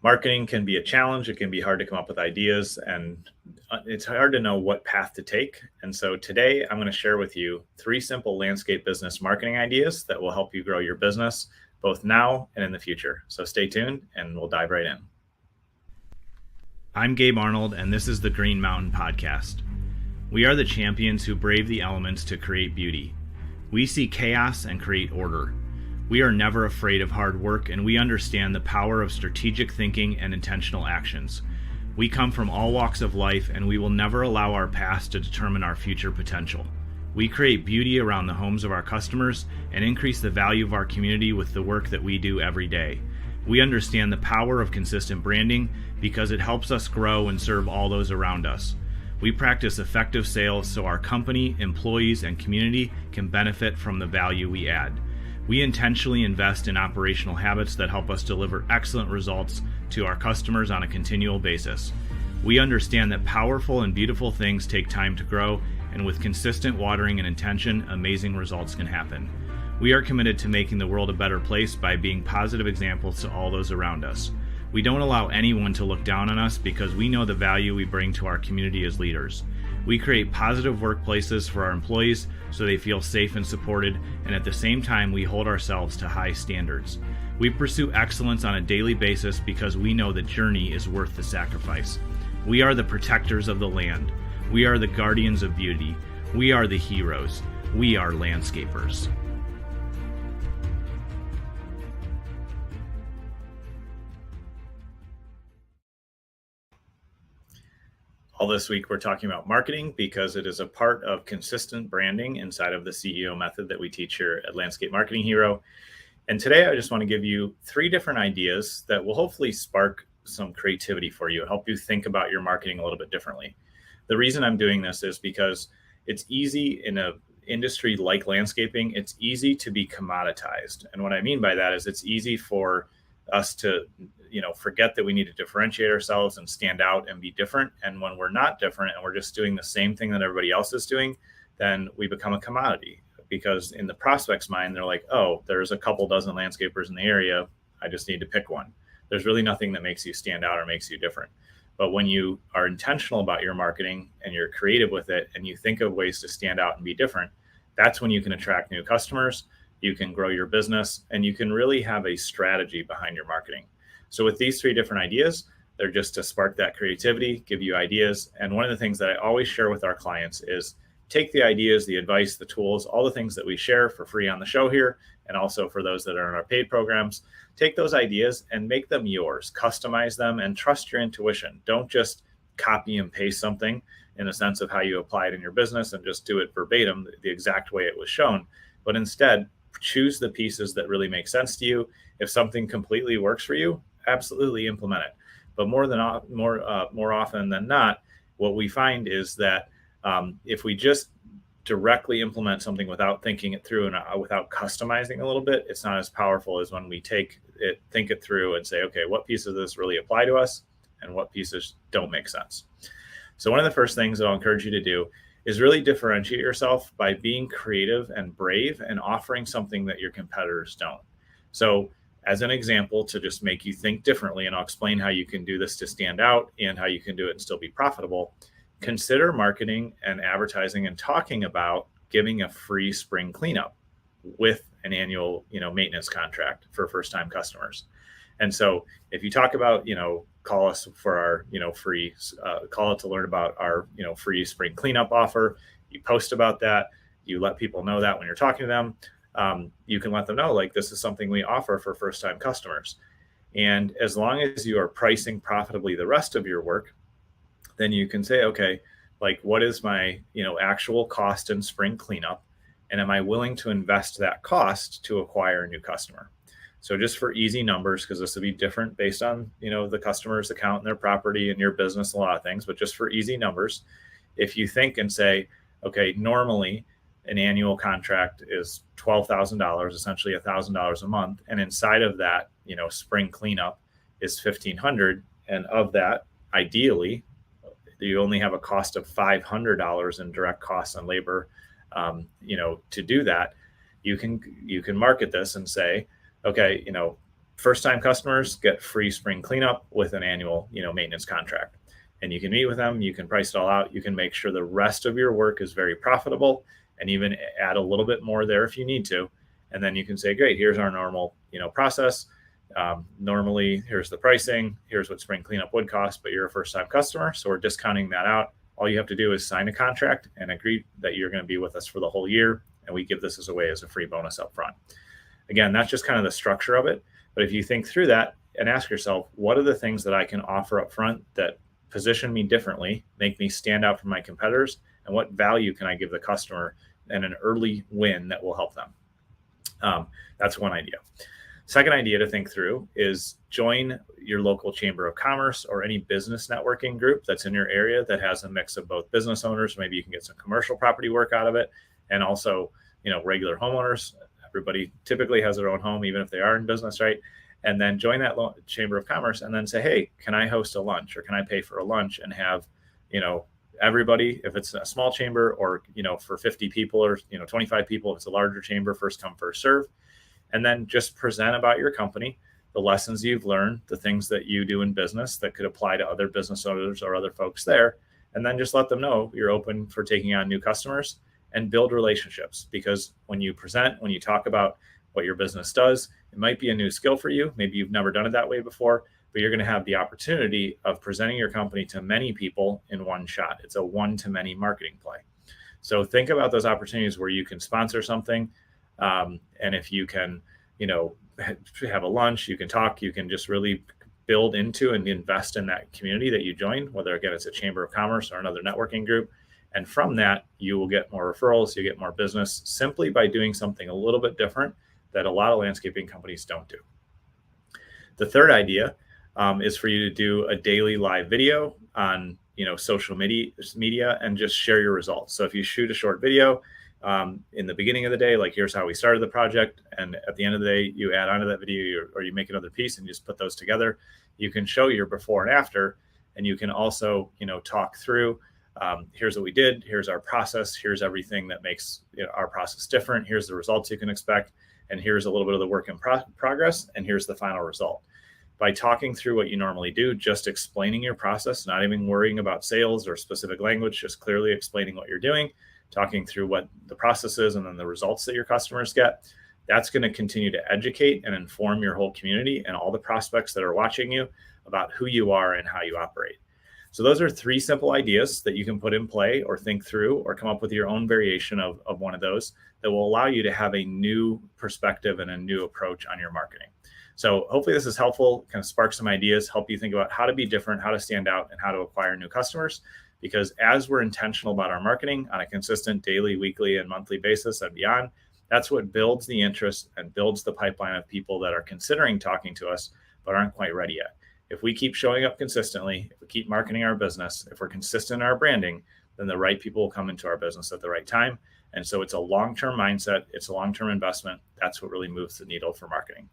Marketing can be a challenge. It can be hard to come up with ideas, and it's hard to know what path to take. And so today I'm going to share with you 3 simple landscape business marketing ideas that will help you grow your business both now and in the future. So stay tuned and we'll dive right in. I'm Gabe Arnold, and this is the Green Mountain Podcast. We are the champions who brave the elements to create beauty. We see chaos and create order. We are never afraid of hard work, and we understand the power of strategic thinking and intentional actions. We come from all walks of life, and we will never allow our past to determine our future potential. We create beauty around the homes of our customers and increase the value of our community with the work that we do every day. We understand the power of consistent branding because it helps us grow and serve all those around us. We practice effective sales so our company, employees, and community can benefit from the value we add. We intentionally invest in operational habits that help us deliver excellent results to our customers on a continual basis. We understand that powerful and beautiful things take time to grow, and with consistent watering and intention, amazing results can happen. We are committed to making the world a better place by being positive examples to all those around us. We don't allow anyone to look down on us because we know the value we bring to our community as leaders. We create positive workplaces for our employees so they feel safe and supported, and at the same time, we hold ourselves to high standards. We pursue excellence on a daily basis because we know the journey is worth the sacrifice. We are the protectors of the land. We are the guardians of beauty. We are the heroes. We are landscapers. All this week, we're talking about marketing because it is a part of consistent branding inside of the CEO method that we teach here at Landscape Marketing Hero. And today, I just want to give you 3 different ideas that will hopefully spark some creativity for you, help you think about your marketing a little bit differently. The reason I'm doing this is because it's easy in an industry like landscaping, it's easy to be commoditized. And what I mean by that is it's easy for us to forget that we need to differentiate ourselves and stand out and be different. And when we're not different and we're just doing the same thing that everybody else is doing, then we become a commodity. Because in the prospect's mind, they're like, oh, there's a couple dozen landscapers in the area. I just need to pick one. There's really nothing that makes you stand out or makes you different. But when you are intentional about your marketing and you're creative with it and you think of ways to stand out and be different, that's when you can attract new customers, you can grow your business, and you can really have a strategy behind your marketing. So with these 3 different ideas, they're just to spark that creativity, give you ideas. And one of the things that I always share with our clients is take the ideas, the advice, the tools, all the things that we share for free on the show here, and also for those that are in our paid programs, take those ideas and make them yours, customize them, and trust your intuition. Don't just copy and paste something in the sense of how you apply it in your business and just do it verbatim, the exact way it was shown, but instead choose the pieces that really make sense to you. If something completely works for you, absolutely implement it. But more often than not, what we find is that if we just directly implement something without thinking it through and without customizing a little bit, it's not as powerful as when we think it through and say, okay, what pieces of this really apply to us and what pieces don't make sense. So one of the first things that I'll encourage you to do is really differentiate yourself by being creative and brave and offering something that your competitors don't. So as an example, to just make you think differently, and I'll explain how you can do this to stand out and how you can do it and still be profitable, consider marketing and advertising and talking about giving a free spring cleanup with an annual, maintenance contract for first-time customers. And so if you talk about, call us for our, free, call it to learn about our, free spring cleanup offer, you post about that, you let people know that when you're talking to them, you can let them know, like, this is something we offer for first-time customers. And as long as you are pricing profitably the rest of your work, then you can say, okay, like, what is my, actual cost in spring cleanup? And am I willing to invest that cost to acquire a new customer? So just for easy numbers, because this will be different based on, the customer's account and their property and your business, a lot of things, but just for easy numbers, if you think and say, okay, normally an annual contract is $12,000, essentially $1,000 a month. And inside of that, spring cleanup is $1,500. And of that, ideally, you only have a cost of $500 in direct costs and labor, to do that. You can market this and say, okay, First-time customers get free spring cleanup with an annual, maintenance contract. And you can meet with them, you can price it all out, you can make sure the rest of your work is very profitable and even add a little bit more there if you need to. And then you can say, great, here's our normal, process. Normally, here's the pricing, here's what spring cleanup would cost, but you're a first-time customer, so we're discounting that out. All you have to do is sign a contract and agree that you're going to be with us for the whole year, and we give this as a free bonus up front. Again, that's just kind of the structure of it. But if you think through that and ask yourself, what are the things that I can offer up front that position me differently, make me stand out from my competitors, and what value can I give the customer and an early win that will help them? That's one idea. Second idea to think through is join your local chamber of commerce or any business networking group that's in your area that has a mix of both business owners. Maybe you can get some commercial property work out of it, and also, regular homeowners. Everybody typically has their own home, even if they are in business, right? And then join that chamber of commerce and then say, hey, can I host a lunch, or can I pay for a lunch and have, everybody, if it's a small chamber, or, for 50 people or, 25 people, if it's a larger chamber, first come, first serve. And then just present about your company, the lessons you've learned, the things that you do in business that could apply to other business owners or other folks there. And then just let them know you're open for taking on new customers and build relationships. Because when you present, when you talk about what your business does, it might be a new skill for you. Maybe you've never done it that way before, but you're going to have the opportunity of presenting your company to many people in one shot. It's a one-to-many marketing play. So think about those opportunities where you can sponsor something. And if you can, have a lunch, you can talk, you can just really build into and invest in that community that you join, whether again, it's a chamber of commerce or another networking group. And from that, you will get more referrals, you get more business simply by doing something a little bit different that a lot of landscaping companies don't do. The third idea is for you to do a daily live video on, social media and just share your results. So if you shoot a short video, in the beginning of the day, like here's how we started the project, and at the end of the day, you add onto that video, or you make another piece and you just put those together. You can show your before and after, and you can also, talk through, here's what we did, here's our process, here's everything that makes our process different, here's the results you can expect, and here's a little bit of the work in progress, and here's the final result. By talking through what you normally do, just explaining your process, not even worrying about sales or specific language, just clearly explaining what you're doing, talking through what the process is, and then the results that your customers get, that's going to continue to educate and inform your whole community and all the prospects that are watching you about who you are and how you operate. So those are three simple ideas that you can put in play or think through or come up with your own variation of one of those that will allow you to have a new perspective and a new approach on your marketing. So hopefully this is helpful, kind of spark some ideas, help you think about how to be different, how to stand out, and how to acquire new customers. Because as we're intentional about our marketing on a consistent daily, weekly, and monthly basis and beyond, that's what builds the interest and builds the pipeline of people that are considering talking to us but aren't quite ready yet. If we keep showing up consistently, if we keep marketing our business, if we're consistent in our branding, then the right people will come into our business at the right time. And so it's a long-term mindset. It's a long-term investment. That's what really moves the needle for marketing.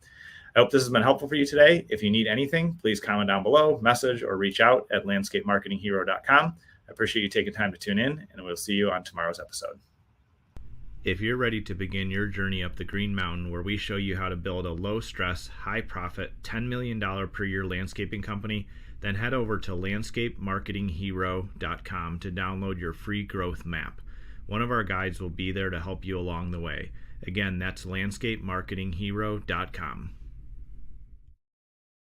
I hope this has been helpful for you today. If you need anything, please comment down below, message, or reach out at landscapemarketinghero.com. I appreciate you taking time to tune in, and we'll see you on tomorrow's episode. If you're ready to begin your journey up the Green Mountain, where we show you how to build a low-stress, high-profit, $10 million per year landscaping company, then head over to landscapemarketinghero.com to download your free growth map. One of our guides will be there to help you along the way. Again, that's landscapemarketinghero.com.